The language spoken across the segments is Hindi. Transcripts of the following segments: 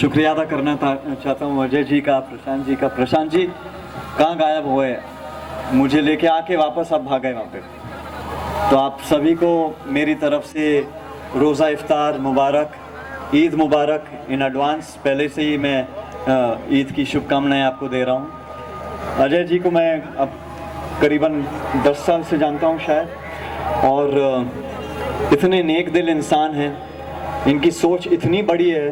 शुक्रिया अदा करना चाहता हूँ अजय जी का, प्रशांत जी का। प्रशांत जी कहाँ गायब हुए? मुझे लेके आके वापस आप भाग गए वहाँ पे। तो आप सभी को मेरी तरफ से रोज़ा इफ्तार मुबारक, ईद मुबारक इन एडवांस। पहले से ही मैं ईद की शुभकामनाएं आपको दे रहा हूँ। अजय जी को मैं अब करीबन 10 साल से जानता हूँ शायद, और इतने नेक दिल इंसान हैं, इनकी सोच इतनी बड़ी है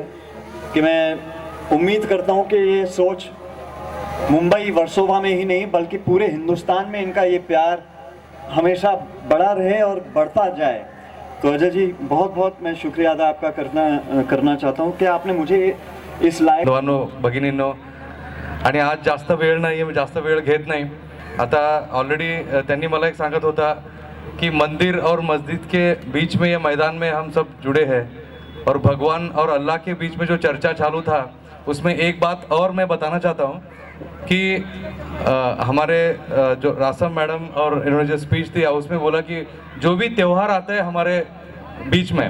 कि मैं उम्मीद करता हूँ कि ये सोच मुंबई वर्सोवा में ही नहीं बल्कि पूरे हिंदुस्तान में इनका ये प्यार हमेशा बढ़ा रहे और बढ़ता जाए। तो अजय जी बहुत बहुत मैं शुक्रिया अदा आपका करना चाहता हूँ कि आपने मुझे इस लायक भगिनींनो, आणि आज जास्त वेळ नाही आहे, मी जास्त वेळ घेत नाही। आता ऑलरेडी त्यांनी मला एक सांगत होता कि मंदिर और मस्जिद के बीच में ये मैदान में हम सब जुड़े हैं, और भगवान और अल्लाह के बीच में जो चर्चा चालू था उसमें एक बात और मैं बताना चाहता हूँ कि हमारे जो रासम मैडम और इन्होंने जो स्पीच दिया उसमें बोला कि जो भी त्यौहार आता है हमारे बीच में,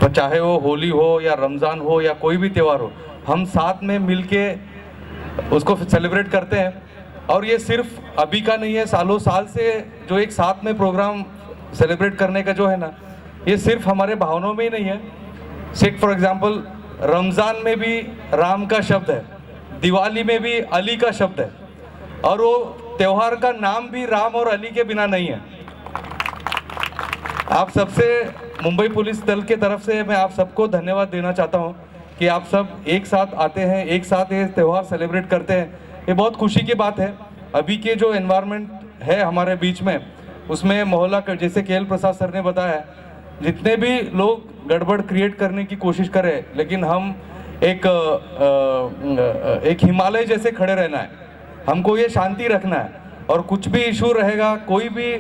तो चाहे वो होली हो या रमज़ान हो या कोई भी त्यौहार हो, हम साथ में मिलके उसको सेलिब्रेट करते हैं। और ये सिर्फ अभी का नहीं है, सालों साल से जो एक साथ में प्रोग्राम सेलिब्रेट करने का जो है ना, ये सिर्फ हमारे भावनाओं में ही नहीं है। सिख फॉर एग्जांपल रमज़ान में भी राम का शब्द है, दिवाली में भी अली का शब्द है, और वो त्यौहार का नाम भी राम और अली के बिना नहीं है। आप सबसे मुंबई पुलिस दल के तरफ से मैं आप सबको धन्यवाद देना चाहता हूँ कि आप सब एक साथ आते हैं, एक साथ ये त्यौहार सेलिब्रेट करते हैं। ये बहुत खुशी की बात है। अभी के जो एनवायरनमेंट है हमारे बीच में, उसमें मोहल्ला जैसे केएल प्रसाद सर ने बताया, जितने भी लोग गड़बड़ क्रिएट करने की कोशिश करें, लेकिन हम एक हिमालय जैसे खड़े रहना है, हमको ये शांति रखना है। और कुछ भी इशू रहेगा, कोई भी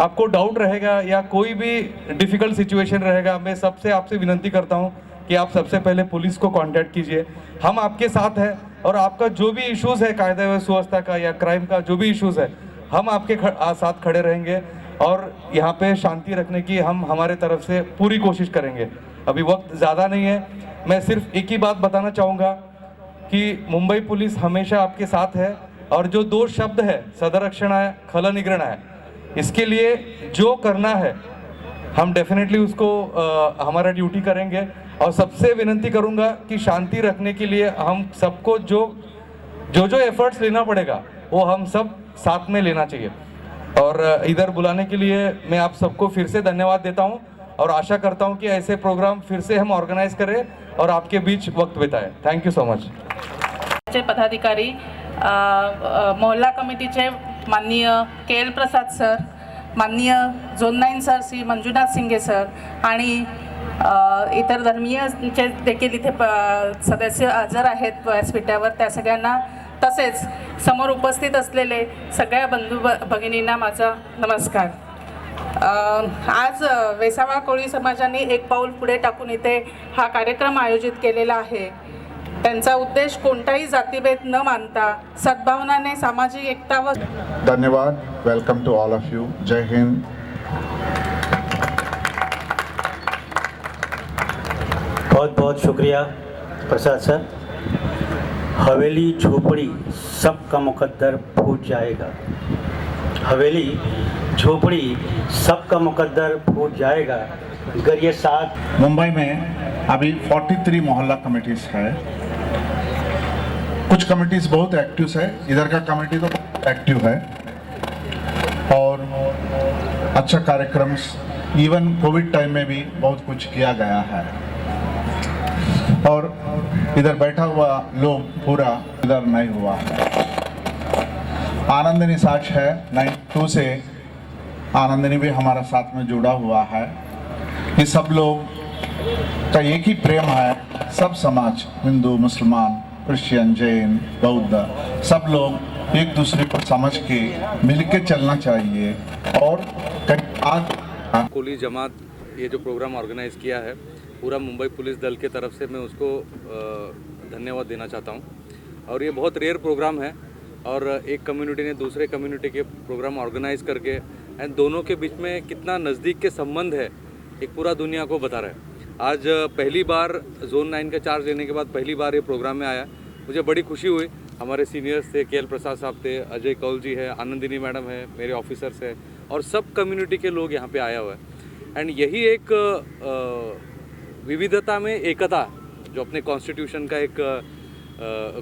आपको डाउट रहेगा या कोई भी डिफ़िकल्ट सिचुएशन रहेगा, मैं सबसे आपसे विनती करता हूँ कि आप सबसे पहले पुलिस को कांटेक्ट कीजिए। हम आपके साथ हैं, और आपका जो भी इश्यूज़ है कायदा व सुव्यवस्था का या क्राइम का जो भी इश्यूज़ है, हम आपके साथ खड़े रहेंगे और यहाँ पे शांति रखने की हम हमारे तरफ से पूरी कोशिश करेंगे। अभी वक्त ज़्यादा नहीं है, मैं सिर्फ एक ही बात बताना चाहूँगा कि मुंबई पुलिस हमेशा आपके साथ है, और जो 2 शब्द है सदरक्षणा है, खल निग्रहणा है, इसके लिए जो करना है हम डेफिनेटली उसको हमारा ड्यूटी करेंगे। और सबसे विनती करूंगा कि शांति रखने के लिए हम सबको जो एफर्ट्स लेना पड़ेगा वो हम सब साथ में लेना चाहिए। और इधर बुलाने के लिए मैं आप सबको फिर से धन्यवाद देता हूं, और आशा करता हूं कि ऐसे प्रोग्राम फिर से हम ऑर्गेनाइज करें और आपके बीच वक्त बिताएं। Thank you so much. पदाधिकारी, मोहल्ला कमिटीचे माननीय केएल प्रसाद सर, माननीय zone 9 sir Shri Manjunath Singe sir, आणि इतर धर्मीयचे देखील इथे सदस्य हजर आहेत व्यासपीठावर, त्या सगळ्यांना, तसेच समोर उपस्थित असलेले सगळ्या बंधू भगिनींना माझा नमस्कार। आज वेसावा कोळी समाजाने एक पाऊल पुढे टाकून इथे हा कार्यक्रम आयोजित केलेला आहे। त्यांचा उद्देश कोणताही जातीभेद न मानता सद्भावनाने सामाजिक एकता व धन्यवाद। Welcome to all of you. जय हिंद। बहुत बहुत शुक्रिया प्रसाद सर। हवेली झोपड़ी सबका मुकद्दर फूट जाएगा, हवेली झोपड़ी सबका मुकद्दर फूट जाएगा। अगर ये साथ मुंबई में अभी 43 मोहल्ला कमेटीज है। कुछ कमेटीज बहुत एक्टिव है, इधर का कमेटी तो एक्टिव है, और अच्छा कार्यक्रम, इवन कोविड टाइम में भी बहुत कुछ किया गया है। और इधर बैठा हुआ लोग पूरा इधर नहीं हुआ है। आनंदिनी साक्ष है 92 से, आनंदिनी भी हमारा साथ में जुड़ा हुआ है। ये सब लोग का एक ही प्रेम है, सब समाज, हिंदू, मुसलमान, क्रिश्चियन, जैन, बौद्ध, सब लोग एक दूसरे को समझ के मिल के चलना चाहिए। और आज कोली जमात ये जो प्रोग्राम ऑर्गेनाइज़ किया है, पूरा मुंबई पुलिस दल के तरफ से मैं उसको धन्यवाद देना चाहता हूँ। और ये बहुत रेयर प्रोग्राम है, और एक कम्युनिटी ने दूसरे कम्युनिटी के प्रोग्राम ऑर्गेनाइज़ करके एंड दोनों के बीच में कितना नज़दीक के संबंध है एक पूरा दुनिया को बता रहा है। आज पहली बार जोन 9 का चार्ज लेने के बाद पहली बार ये प्रोग्राम में आया। मुझे बड़ी खुशी हुई। हमारे सीनियर्स थे, केएल प्रसाद साहब थे, अजय कौल जी है, आनंदिनी मैडम है, मेरे ऑफिसर्स है और सब कम्युनिटी के लोग यहाँ पे आया हुआ है। एंड यही एक विविधता में एकता जो अपने कॉन्स्टिट्यूशन का एक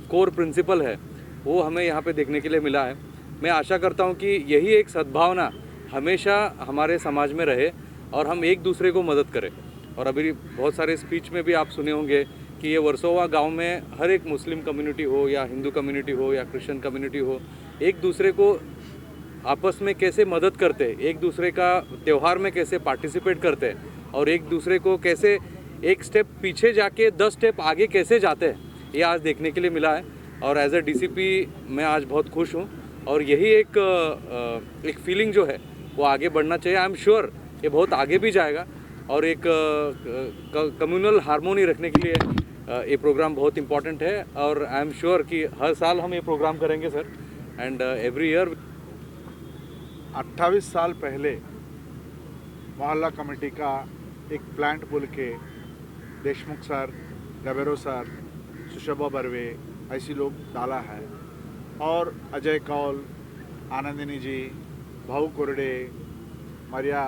कोर प्रिंसिपल है वो हमें यहाँ पे देखने के लिए मिला है। मैं आशा करता हूँ कि यही एक सद्भावना हमेशा हमारे समाज में रहे और हम एक दूसरे को मदद करें। और अभी बहुत सारे स्पीच में भी आप सुने होंगे कि ये वर्सोवा गांव में हर एक मुस्लिम कम्युनिटी हो या हिंदू कम्युनिटी हो या क्रिश्चियन कम्युनिटी हो, एक दूसरे को आपस में कैसे मदद करते, एक दूसरे का त्यौहार में कैसे पार्टिसिपेट करते और एक दूसरे को कैसे एक स्टेप पीछे जाके 10 स्टेप आगे कैसे जाते हैं, ये आज देखने के लिए मिला है। और एज अ डीसीपी मैं आज बहुत खुश हूँ और यही एक फीलिंग जो है वो आगे बढ़ना चाहिए। आई एम श्योर ये बहुत आगे भी जाएगा और एक कम्युनल हार्मोनी रखने के लिए ये प्रोग्राम बहुत इम्पॉर्टेंट है। और आई एम श्योर कि हर साल हम ये प्रोग्राम करेंगे सर, एंड एवरी ईयर। 28 साल पहले मोहल्ला कमेटी का एक प्लांट बोल के देशमुख सर, गबेरो सर, सुशोभा बर्वे ऐसी लोग डाला है और अजय कौल, आनंदिनी जी, भाऊ कोरडे, मरिया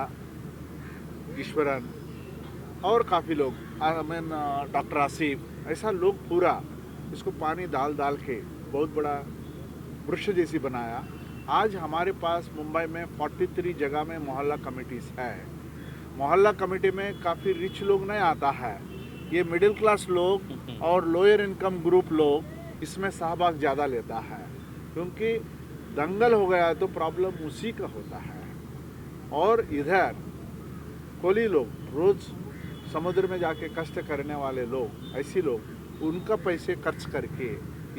ईश्वरन और काफ़ी लोग, डॉक्टर आसिफ, ऐसा लोग पूरा इसको पानी डाल डाल के बहुत बड़ा वृक्ष जैसी बनाया। आज हमारे पास मुंबई में 43 जगह में मोहल्ला कमेटीज़ है। मोहल्ला कमेटी में काफ़ी रिच लोग नहीं आता है, ये मिडिल क्लास लोग और लोअर इनकम ग्रुप लोग इसमें सहभाग ज़्यादा लेता है, क्योंकि दंगल हो गया तो प्रॉब्लम उसी का होता है। और इधर कोली लोग रोज़ समुद्र में जाके कष्ट करने वाले लोग, ऐसी लोग, उनका पैसे खर्च करके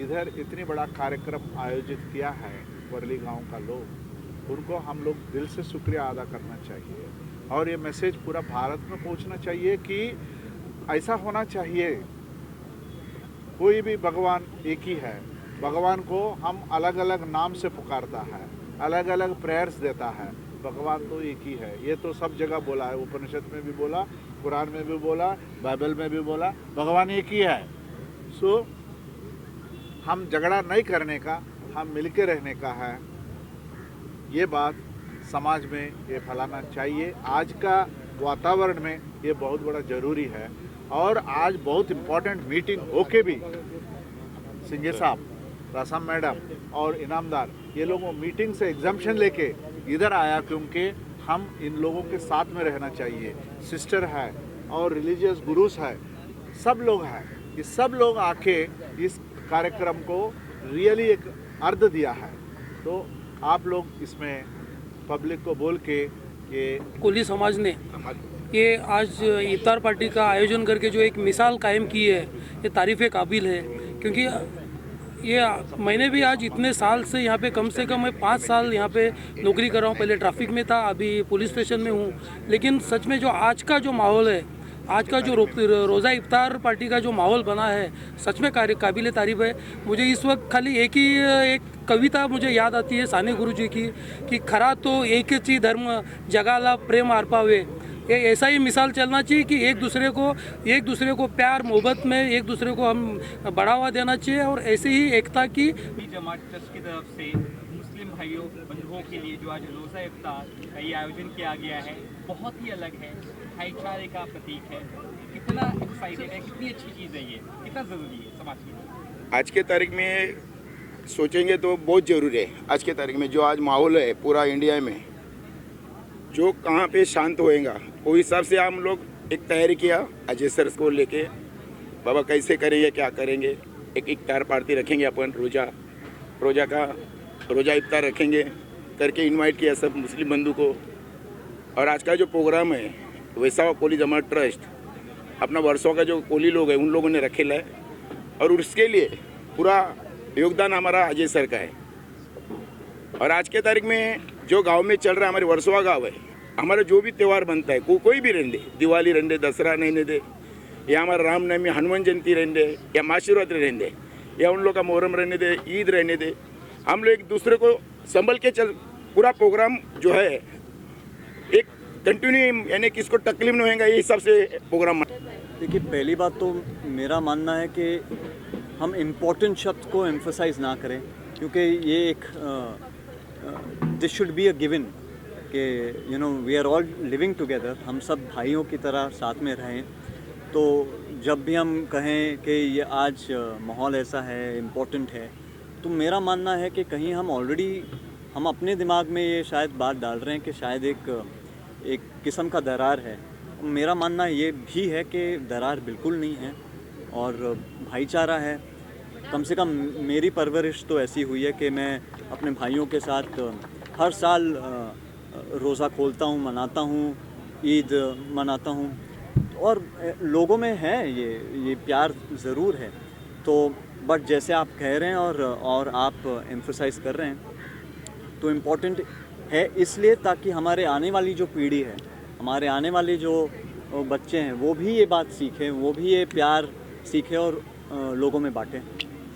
इधर इतनी बड़ा कार्यक्रम आयोजित किया है वर्ली गांव का लोग, उनको हम लोग दिल से शुक्रिया अदा करना चाहिए। और ये मैसेज पूरा भारत में पहुंचना चाहिए कि ऐसा होना चाहिए। कोई भी भगवान एक ही है, भगवान को हम अलग अलग नाम से पुकारता है, अलग अलग प्रेयर्स देता है, भगवान तो एक ही है। ये तो सब जगह बोला है, उपनिषद में भी बोला, कुरान में भी बोला, बाइबल में भी बोला, भगवान एक ही है। सो हम झगड़ा नहीं करने का, हम मिलके रहने का है, ये बात समाज में ये फैलाना चाहिए। आज का वातावरण में ये बहुत बड़ा ज़रूरी है। और आज बहुत इम्पोर्टेंट मीटिंग होके भी सिंघे साहब, रासम मैडम और इनामदार ये लोगों मीटिंग से एग्जाम्पशन लेके इधर आया, क्योंकि हम इन लोगों के साथ में रहना चाहिए। सिस्टर है और रिलीजियस गुरुस है, सब लोग हैं, ये सब लोग आके इस कार्यक्रम को रियली एक अर्थ दिया है। तो आप लोग इसमें पब्लिक को बोल के ये कोली समाज ने ये आज इफ्तार पार्टी का आयोजन करके जो एक मिसाल कायम की है, ये तारीफ़ काबिल है। क्योंकि ये मैंने भी आज इतने साल से यहाँ पे, कम से कम मैं 5 साल यहाँ पे नौकरी कर रहा हूँ। पहले ट्रैफिक में था, अभी पुलिस स्टेशन में हूँ। लेकिन सच में जो आज का जो माहौल है, आज का जो रोज़ा इफ्तार पार्टी का जो माहौल बना है, सच में काबिल तारीफ़ है। मुझे इस वक्त खाली एक कविता मुझे याद आती है साने गुरु जी की, कि खरा तो एकच ही धर्म जगाला प्रेम अर्पावे। ये ऐसा ही मिसाल चलना चाहिए कि एक दूसरे को प्यार मोहब्बत में एक दूसरे को हम बढ़ावा देना चाहिए। और ऐसे ही एकता की जमात ट्रस्ट की तरफ से मुस्लिम भाइयों बंधुओं के लिए जो आज रोज़ा इफ्तार का ये आयोजन किया गया है, बहुत ही अलग है, भाईचारे का प्रतीक है। कितना एक्साइटेड है, कितनी अच्छी चीज़ है ये, कितना ज़रूरी है समाज के लिए। आज के तारीख में सोचेंगे तो बहुत ज़रूरी है। आज के तारीख में जो आज माहौल है पूरा इंडिया में, जो कहाँ पे शांत होएगा वो हिसाब से हम लोग एक तैयारी किया अजय सर को लेके, बाबा कैसे करेंगे, क्या करेंगे। एक इफ्तार पार्टी रखेंगे अपन, रोज़ा इफ्तार रखेंगे करके इनवाइट किया सब मुस्लिम बंधु को। और आज का जो प्रोग्राम है वैसा कोली जमात ट्रस्ट अपना वर्षों का जो कोली लोग हैं उन लोगों ने रखेला है, और उसके लिए पूरा योगदान हमारा अजय सर का है। और आज के तारीख में जो गांव में चल रहा है, हमारे वर्सोवा गांव है, हमारा जो भी त्यौहार बनता है, कोई भी रहने दे, दिवाली रहने दे, दसरा रहने दे, या हमारा रामनवमी, हनुमान जयंती रहने दे, या महाशिवरात्रि रहने दे, या उन लोग का मुहर्रम रहने दे, ईद रहने दे, हम लोग एक दूसरे को संभल के चल। पूरा प्रोग्राम जो है एक कंटिन्यू यानी किसको तकलीफ नहीं होगा, ये हिसाब से प्रोग्राम। देखिए, पहली बात तो मेरा मानना है कि हम इम्पोर्टेंट शब्द को एम्फसाइज ना करें, क्योंकि ये एक this should be a given कि you know we are all living together, हम सब भाइयों की तरह साथ में रहें। तो जब भी हम कहें कि ये आज माहौल ऐसा है, इम्पोर्टेंट है, तो मेरा मानना है कि कहीं हम ऑलरेडी हम अपने दिमाग में ये शायद बात डाल रहे हैं कि शायद एक किस्म का दरार है। मेरा मानना ये भी है कि दरार बिल्कुल नहीं है और भाईचारा है। कम से कम मेरी परवरिश तो ऐसी हुई है कि मैं अपने भाइयों के साथ हर साल रोज़ा खोलता हूँ, मनाता हूँ, ईद मनाता हूँ और लोगों में है ये प्यार ज़रूर है। तो बट जैसे आप कह रहे हैं और आप एम्फसाइज़ कर रहे हैं, तो इम्पोर्टेंट है इसलिए ताकि हमारे आने वाली जो पीढ़ी है, हमारे आने वाले जो बच्चे हैं, वो भी ये बात सीखें, वो भी ये प्यार सीखें और लोगों में बांटें।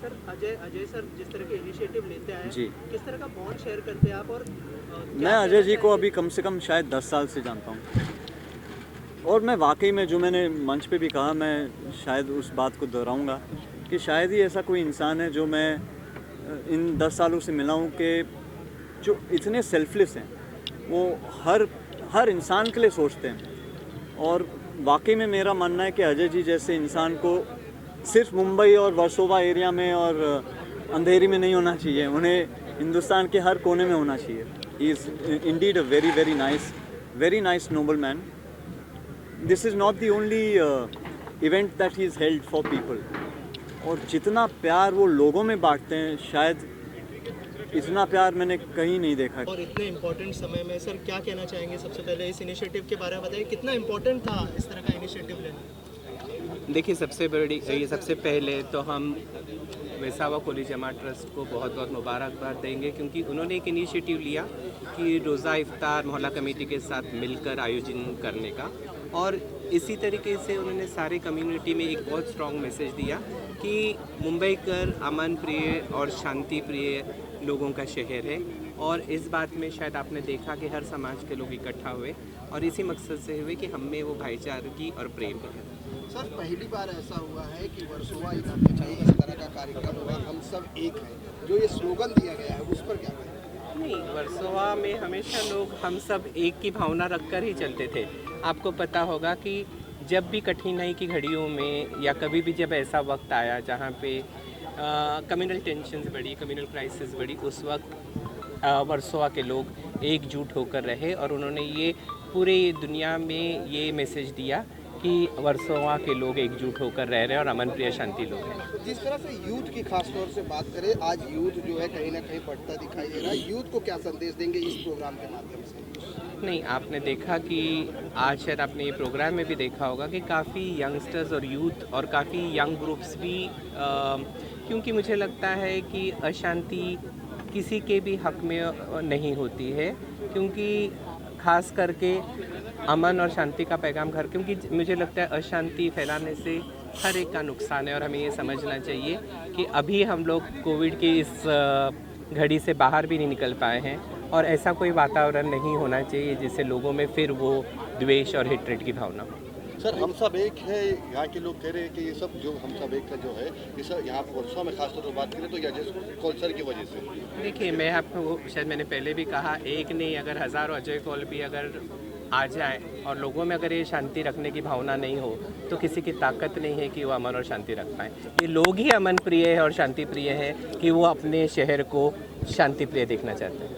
सर अजय सर जिस तरह के इनिशिएटिव लेते हैं जी, किस तरह का बॉन्ड शेयर करते हैं आप? और मैं अजय जी को अभी कम से कम शायद 10 साल से जानता हूँ और मैं वाकई में, जो मैंने मंच पे भी कहा, मैं शायद उस बात को दोहराऊंगा कि शायद ही ऐसा कोई इंसान है जो मैं इन 10 सालों से मिला हूँ कि जो इतने सेल्फलेस हैं, वो हर इंसान के लिए सोचते हैं। और वाकई में मेरा मानना है कि अजय जी जैसे इंसान को सिर्फ मुंबई और वर्सोवा एरिया में और अंधेरी में नहीं होना चाहिए, उन्हें हिंदुस्तान के हर कोने में होना चाहिए। He is indeed a very nice noble man. This is not the only event that he is held for people. और जितना प्यार वो लोगों में बांटते हैं, शायद इतना प्यार मैंने कहीं नहीं देखा। और इतने इम्पोर्टेंट समय में सर क्या कहना चाहेंगे? सबसे पहले इस इनिशिएटिव के बारे में बताइए, कितना इम्पोर्टेंट था इस तरह का इनिशिएटिव लेना? देखिए, सबसे पहले तो हम वेसावा कोली जमात ट्रस्ट को बहुत बहुत मुबारकबाद देंगे, क्योंकि उन्होंने एक इनिशिएटिव लिया कि रोज़ा इफ्तार मोहल्ला कमेटी के साथ मिलकर आयोजन करने का, और इसी तरीके से उन्होंने सारे कम्युनिटी में एक बहुत स्ट्रॉन्ग मैसेज दिया कि मुंबई कर अमन प्रिय और शांति प्रिय लोगों का शहर है। और इस बात में शायद आपने देखा कि हर समाज के लोग इकट्ठा हुए और इसी मकसद से हुए कि हम में वो भाईचारगी और प्रेम है। सर, पहली बार ऐसा हुआ है कि वर्सोवा इलाके में इस तरह का कार्यक्रम हुआ, हम सब एक हैं, जो ये स्लोगन दिया गया है उस पर क्या कहें? नहीं, वर्सोवा में हमेशा लोग हम सब एक की भावना रखकर ही चलते थे। आपको पता होगा कि जब भी कठिनाई की घड़ियों में या कभी भी जब ऐसा वक्त आया जहाँ पे कम्युनल टेंशन्स बढ़ी, कम्युनल क्राइसिस बढ़ी, उस वक्त वर्सोवा के लोग एकजुट होकर रहे और उन्होंने ये पूरे दुनिया में ये मैसेज दिया कि वर्सोवा के लोग एकजुट होकर रह रहे हैं और अमन प्रिय शांति लोग हैं। जिस तरह से यूथ की खास तौर से बात करें, आज यूथ जो है कहीं ना कहीं बढ़ता दिखाई दे रहा है, यूथ को क्या संदेश देंगे इस प्रोग्राम के माध्यम से? नहीं, आपने देखा कि आज शायद आपने ये प्रोग्राम में भी देखा होगा कि काफ़ी यंगस्टर्स और यूथ और काफ़ी यंग ग्रुप्स भी क्योंकि मुझे लगता है कि अशांति किसी के भी हक में नहीं होती है, क्योंकि खास करके अमन और शांति का पैगाम घर, क्योंकि मुझे लगता है अशांति फैलाने से हर एक का नुकसान है। और हमें ये समझना चाहिए कि अभी हम लोग कोविड की इस घड़ी से बाहर भी नहीं निकल पाए हैं और ऐसा कोई वातावरण नहीं होना चाहिए जिससे लोगों में फिर वो द्वेष और हेट्रेड की भावना हो। सर, हम सब एक है, यहाँ के लोग कह रहे हैं कि ये सब जो हम सब एक है जो है, ये सब यहाँ पर वर्षों में खासतौर पर बात करें तो या जैसे कौलसर की वजह से। देखिए, मैं आपको शायद मैंने पहले भी कहा, एक नहीं अगर हज़ारों अजय कौल भी अगर आ जाए और लोगों में अगर ये शांति रखने की भावना नहीं हो तो किसी की ताकत नहीं है कि वो अमन और शांति रख पाएँ। ये लोग ही अमन प्रिय है और शांति प्रिय है कि वो अपने शहर को शांति प्रिय देखना चाहते हैं।